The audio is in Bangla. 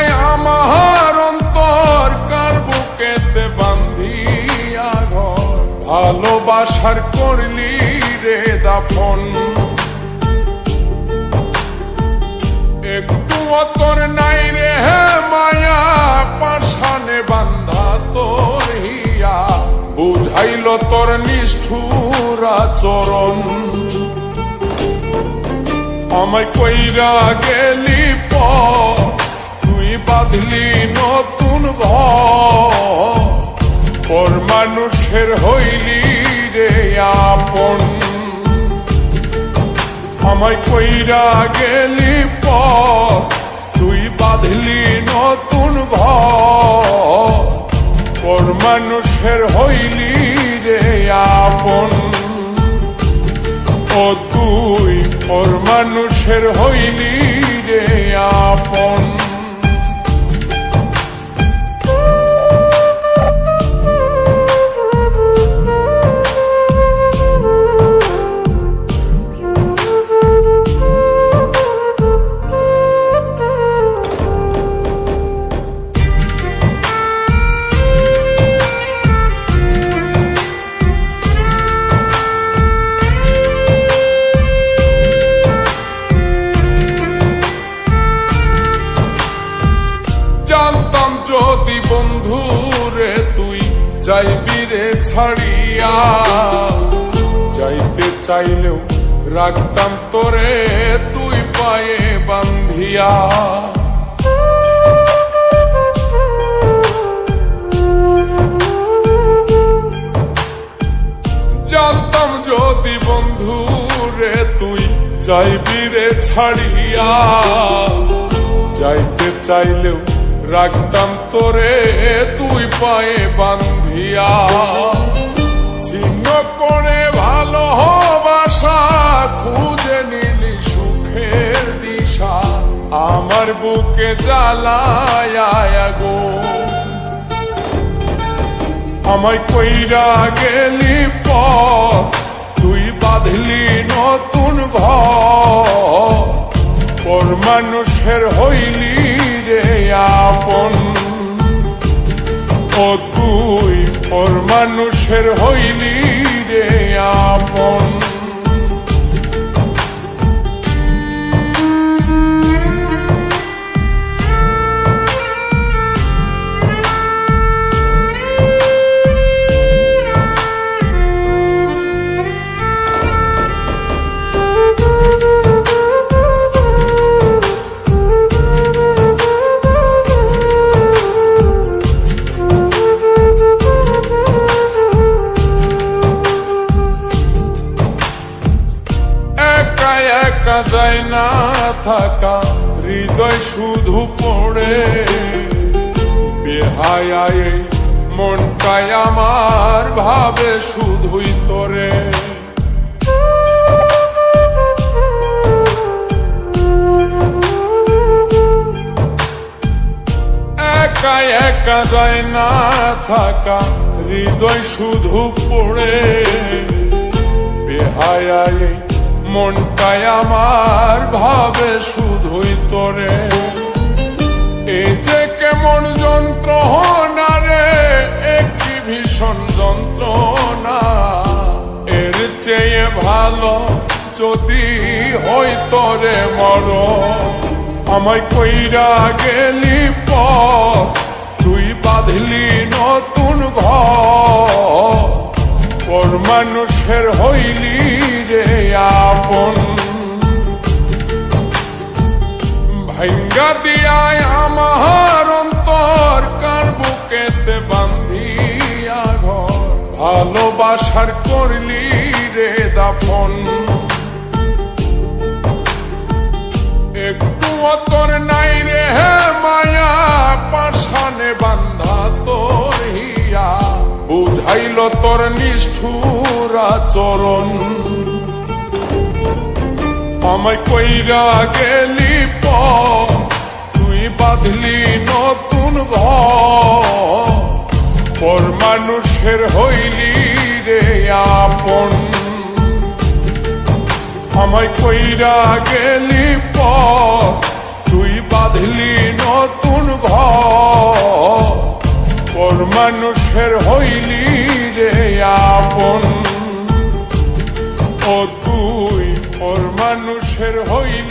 দিয়ায় আমার অন্তর কার বুকেতে বান্ধিয়া ঘর, ভালোবাসার করলি রে দাফন। একটু তোর নাই রে মায়া, পাশানে বান্ধা তোর হিয়া, বুঝাইল তোর নিষ্ঠুর আচরণ। আমায় কইরা গেলি তুই বাঁধলি নতুন ঘর, পর মানুষের হইলি রে আপন। আমায় কইরা গেলি তুই বাঁধলি নতুন ঘর, পর মানুষের হইলি রে আপন। ও তুই পর মানুষের হইলি রে আপন। জানতাম যদি বন্ধু রে তুই যাইবি রে ছাড়িয়া, যাইতে চাইলেও রাখতাম তোরে তুই পায়ে বান্ধিয়া। জানতাম যদি বন্ধু রে তুই যাইবি রে ছাড়িয়া, যাইতে চাইলেও রাখতাম তোরে তুই পায়ে বান্ধিয়া। ছিন্ন করে ভালোবাসা খুঁজে নিলি সুখের দিশা, আমার বুকে জ্বালায় আগুন। আমায় কইরা গেলি তুই বাঁধলি নতুন ঘর, পর মানুষের হইলি রে আপন। ও তুই পর মানুষের হইলি রে আপন। একা যায় না থাকা, হৃদয় শুধু পড়ে বেহায়, মনটাই আমার ভাবে শুধুই তোরে। একা একা যায় না থাকা, হৃদয় শুধু পড়ে বেহায়, মনটাই আমার ভাবে শুধুই তোরে। এই যে কেমন যন্ত্রণা রে, একটি ভীষণ যন্ত্রণা, এর চেয়ে ভালো যদি হই তোরে মর। আমায় কইরা গেলি তুই বাঁধলি নতুন ঘর, পর মানুষের হইলি রে আপন। ভাঙ্গা দিয়ায় আমার অন্তর কার বুকেতে বান্ধিয়া ঘর, ভালোবাসার করলি রে দাফন। একটু তোর নাই রে মায়া, পাশানে বান্ধা তোর হিয়া, বুঝাইল তোর নিষ্ঠুর আচরণ। আমায় কইরা গেলি তুই বাঁধলি নতুন ঘর, পর মানুষের হইলি রে আপন। আমায় কইরা গেলি তুই বাঁধলি নতুন মানুষের হইলি রে আপন, ও তুই পর মানুষের হইলি।